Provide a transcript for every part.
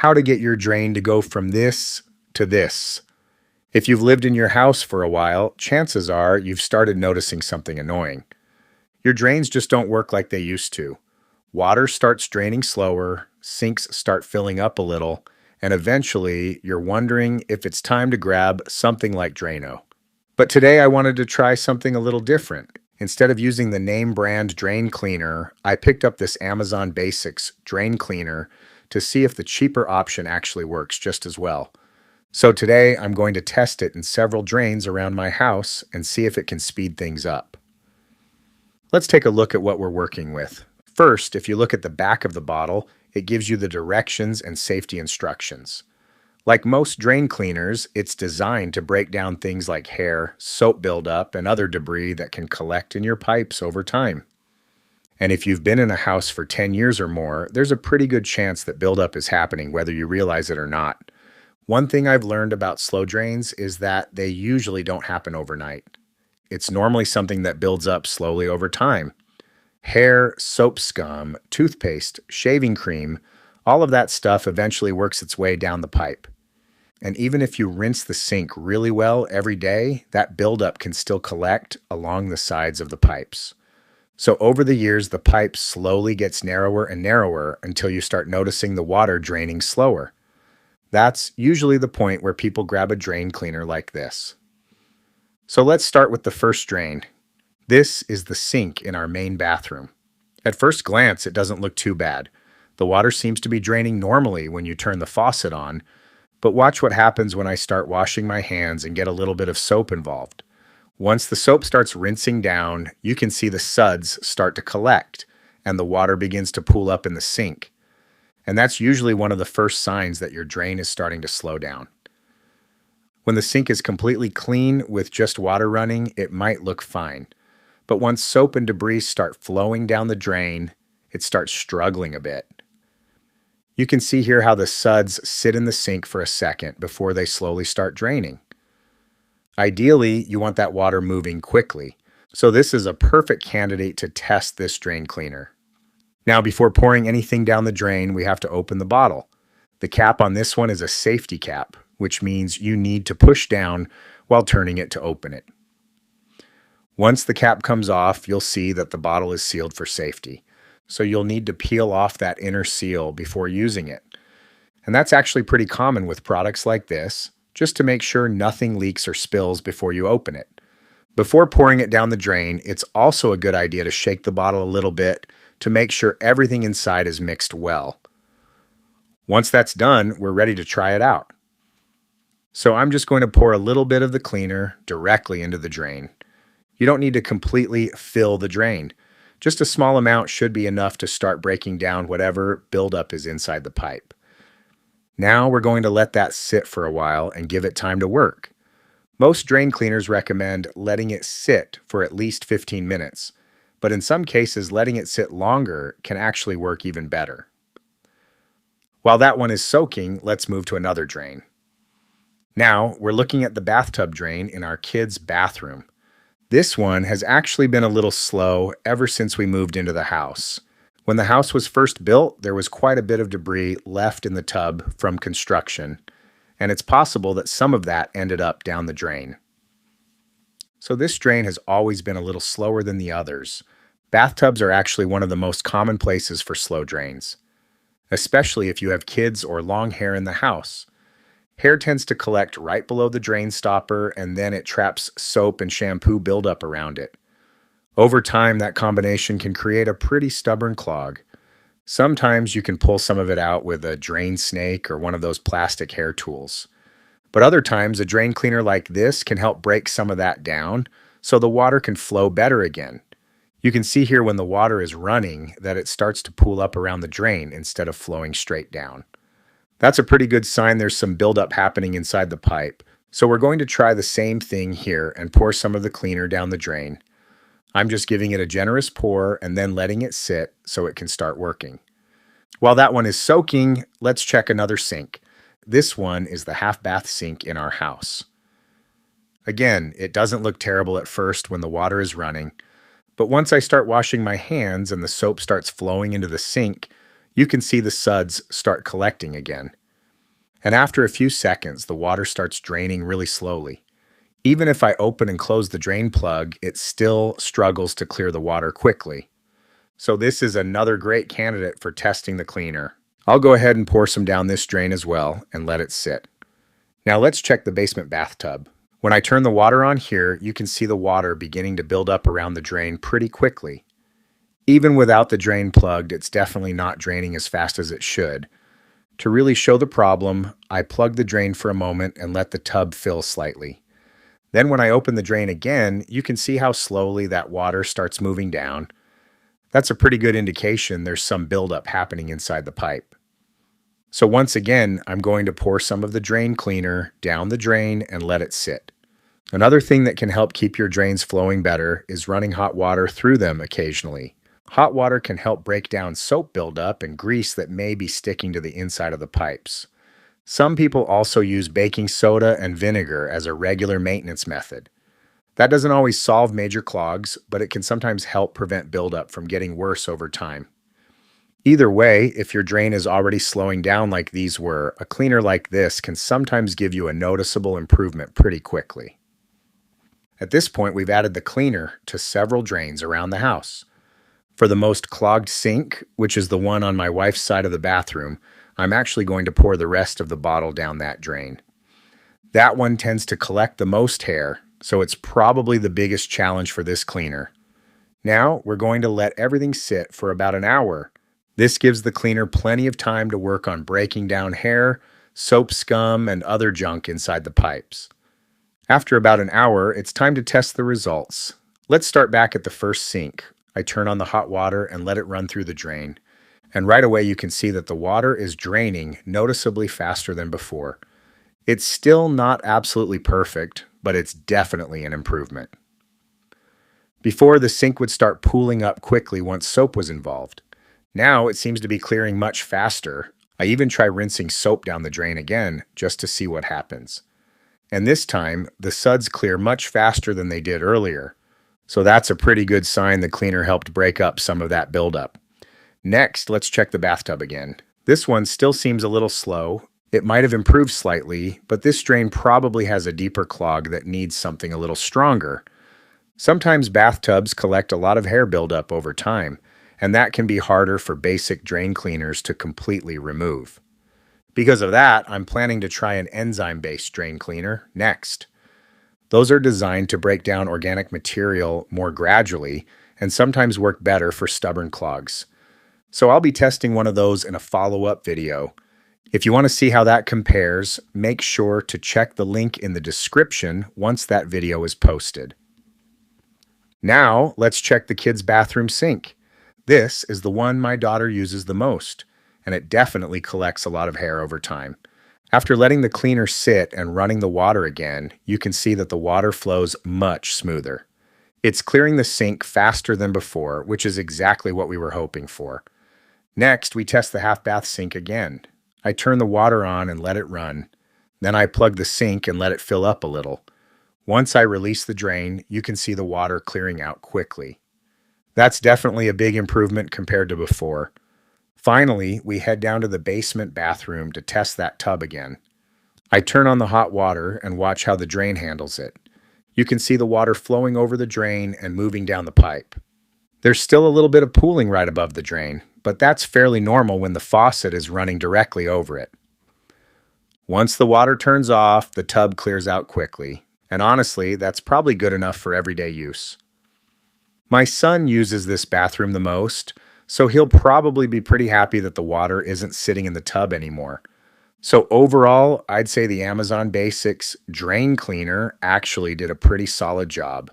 how to get your drain to go from this to this. If you've lived in your house for a while, chances are you've started noticing something annoying. Your drains just don't work like they used to. Water starts draining slower, sinks start filling up a little, and eventually you're wondering if it's time to grab something like Drano. But today I wanted to try something a little different. Instead of using the name brand drain cleaner, I picked up this Amazon Basics drain cleaner to see if the cheaper option actually works just as well. So today I'm going to test it in several drains around my house and see if it can speed things up. Let's take a look at what we're working with. First, if you look at the back of the bottle, it gives you the directions and safety instructions. Like most drain cleaners, it's designed to break down things like hair, soap buildup, and other debris that can collect in your pipes over time. And if you've been in a house for 10 years or more, there's a pretty good chance that buildup is happening whether you realize it or not. One thing I've learned about slow drains is that they usually don't happen overnight. It's normally something that builds up slowly over time. Hair, soap scum, toothpaste, shaving cream, all of that stuff eventually works its way down the pipe. And even if you rinse the sink really well every day, that buildup can still collect along the sides of the pipes. So over the years, the pipe slowly gets narrower and narrower until you start noticing the water draining slower. That's usually the point where people grab a drain cleaner like this. So let's start with the first drain. This is the sink in our main bathroom. At first glance, it doesn't look too bad. The water seems to be draining normally when you turn the faucet on, but watch what happens when I start washing my hands and get a little bit of soap involved. Once the soap starts rinsing down, you can see the suds start to collect and the water begins to pool up in the sink. And that's usually one of the first signs that your drain is starting to slow down. When the sink is completely clean with just water running, it might look fine. But once soap and debris start flowing down the drain, it starts struggling a bit. You can see here how the suds sit in the sink for a second before they slowly start draining. Ideally, you want that water moving quickly, so this is a perfect candidate to test this drain cleaner. Now, before pouring anything down the drain, we have to open the bottle. The cap on this one is a safety cap, which means you need to push down while turning it to open it. Once the cap comes off, you'll see that the bottle is sealed for safety. So you'll need to peel off that inner seal before using it. And that's actually pretty common with products like this, just to make sure nothing leaks or spills before you open it. Before pouring it down the drain, it's also a good idea to shake the bottle a little bit to make sure everything inside is mixed well. Once that's done, we're ready to try it out. So I'm just going to pour a little bit of the cleaner directly into the drain. You don't need to completely fill the drain. Just a small amount should be enough to start breaking down whatever buildup is inside the pipe. Now we're going to let that sit for a while and give it time to work. Most drain cleaners recommend letting it sit for at least 15 minutes, but in some cases letting it sit longer can actually work even better. While that one is soaking, let's move to another drain. Now we're looking at the bathtub drain in our kids' bathroom. This one has actually been a little slow ever since we moved into the house. When the house was first built, there was quite a bit of debris left in the tub from construction, and it's possible that some of that ended up down the drain. So this drain has always been a little slower than the others. Bathtubs are actually one of the most common places for slow drains, especially if you have kids or long hair in the house. Hair tends to collect right below the drain stopper, and then it traps soap and shampoo buildup around it. Over time, that combination can create a pretty stubborn clog. Sometimes you can pull some of it out with a drain snake or one of those plastic hair tools. But other times, a drain cleaner like this can help break some of that down so the water can flow better again. You can see here when the water is running that it starts to pool up around the drain instead of flowing straight down. That's a pretty good sign there's some buildup happening inside the pipe. So we're going to try the same thing here and pour some of the cleaner down the drain. I'm just giving it a generous pour and then letting it sit so it can start working. While that one is soaking, let's check another sink. This one is the half bath sink in our house. Again, it doesn't look terrible at first when the water is running, but once I start washing my hands and the soap starts flowing into the sink, you can see the suds start collecting again. And after a few seconds, the water starts draining really slowly. Even if I open and close the drain plug, it still struggles to clear the water quickly. So this is another great candidate for testing the cleaner. I'll go ahead and pour some down this drain as well and let it sit. Now let's check the basement bathtub. When I turn the water on here, you can see the water beginning to build up around the drain pretty quickly. Even without the drain plugged, it's definitely not draining as fast as it should. To really show the problem, I plug the drain for a moment and let the tub fill slightly. Then when I open the drain again, you can see how slowly that water starts moving down. That's a pretty good indication there's some buildup happening inside the pipe. So once again, I'm going to pour some of the drain cleaner down the drain and let it sit. Another thing that can help keep your drains flowing better is running hot water through them occasionally. Hot water can help break down soap buildup and grease that may be sticking to the inside of the pipes. Some people also use baking soda and vinegar as a regular maintenance method. That doesn't always solve major clogs, but it can sometimes help prevent buildup from getting worse over time. Either way, if your drain is already slowing down like these were, a cleaner like this can sometimes give you a noticeable improvement pretty quickly. At this point, we've added the cleaner to several drains around the house. For the most clogged sink, which is the one on my wife's side of the bathroom, I'm actually going to pour the rest of the bottle down that drain. That one tends to collect the most hair, so it's probably the biggest challenge for this cleaner. Now, we're going to let everything sit for about an hour. This gives the cleaner plenty of time to work on breaking down hair, soap scum, and other junk inside the pipes. After about an hour, it's time to test the results. Let's start back at the first sink. I turn on the hot water and let it run through the drain. And right away you can see that the water is draining noticeably faster than before. It's still not absolutely perfect, but it's definitely an improvement. Before, the sink would start pooling up quickly once soap was involved. Now it seems to be clearing much faster. I even try rinsing soap down the drain again just to see what happens. And this time, the suds clear much faster than they did earlier. So that's a pretty good sign the cleaner helped break up some of that buildup. Next, let's check the bathtub again. This one still seems a little slow. It might have improved slightly, but this drain probably has a deeper clog that needs something a little stronger. Sometimes bathtubs collect a lot of hair buildup over time, and that can be harder for basic drain cleaners to completely remove. Because of that, I'm planning to try an enzyme-based drain cleaner next. Those are designed to break down organic material more gradually and sometimes work better for stubborn clogs. So I'll be testing one of those in a follow-up video. If you want to see how that compares, make sure to check the link in the description once that video is posted. Now, let's check the kids' bathroom sink. This is the one my daughter uses the most, and it definitely collects a lot of hair over time. After letting the cleaner sit and running the water again, you can see that the water flows much smoother. It's clearing the sink faster than before, which is exactly what we were hoping for. Next, we test the half-bath sink again. I turn the water on and let it run. Then I plug the sink and let it fill up a little. Once I release the drain, you can see the water clearing out quickly. That's definitely a big improvement compared to before. Finally, we head down to the basement bathroom to test that tub again. I turn on the hot water and watch how the drain handles it. You can see the water flowing over the drain and moving down the pipe. There's still a little bit of pooling right above the drain, but that's fairly normal when the faucet is running directly over it. Once the water turns off, the tub clears out quickly, and honestly, that's probably good enough for everyday use. My son uses this bathroom the most, so he'll probably be pretty happy that the water isn't sitting in the tub anymore. So overall, I'd say the Amazon Basics drain cleaner actually did a pretty solid job.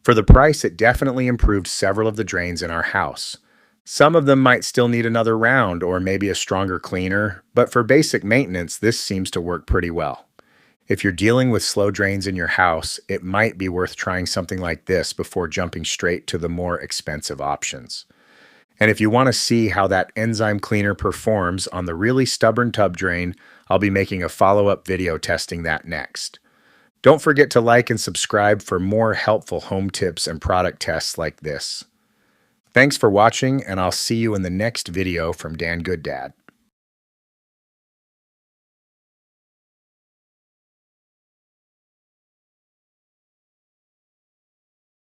For the price, it definitely improved several of the drains in our house. Some of them might still need another round or maybe a stronger cleaner, but for basic maintenance, this seems to work pretty well. If you're dealing with slow drains in your house, it might be worth trying something like this before jumping straight to the more expensive options. And if you want to see how that enzyme cleaner performs on the really stubborn tub drain, I'll be making a follow-up video testing that next. Don't forget to like and subscribe for more helpful home tips and product tests like this. Thanks for watching, and I'll see you in the next video from dangooddad.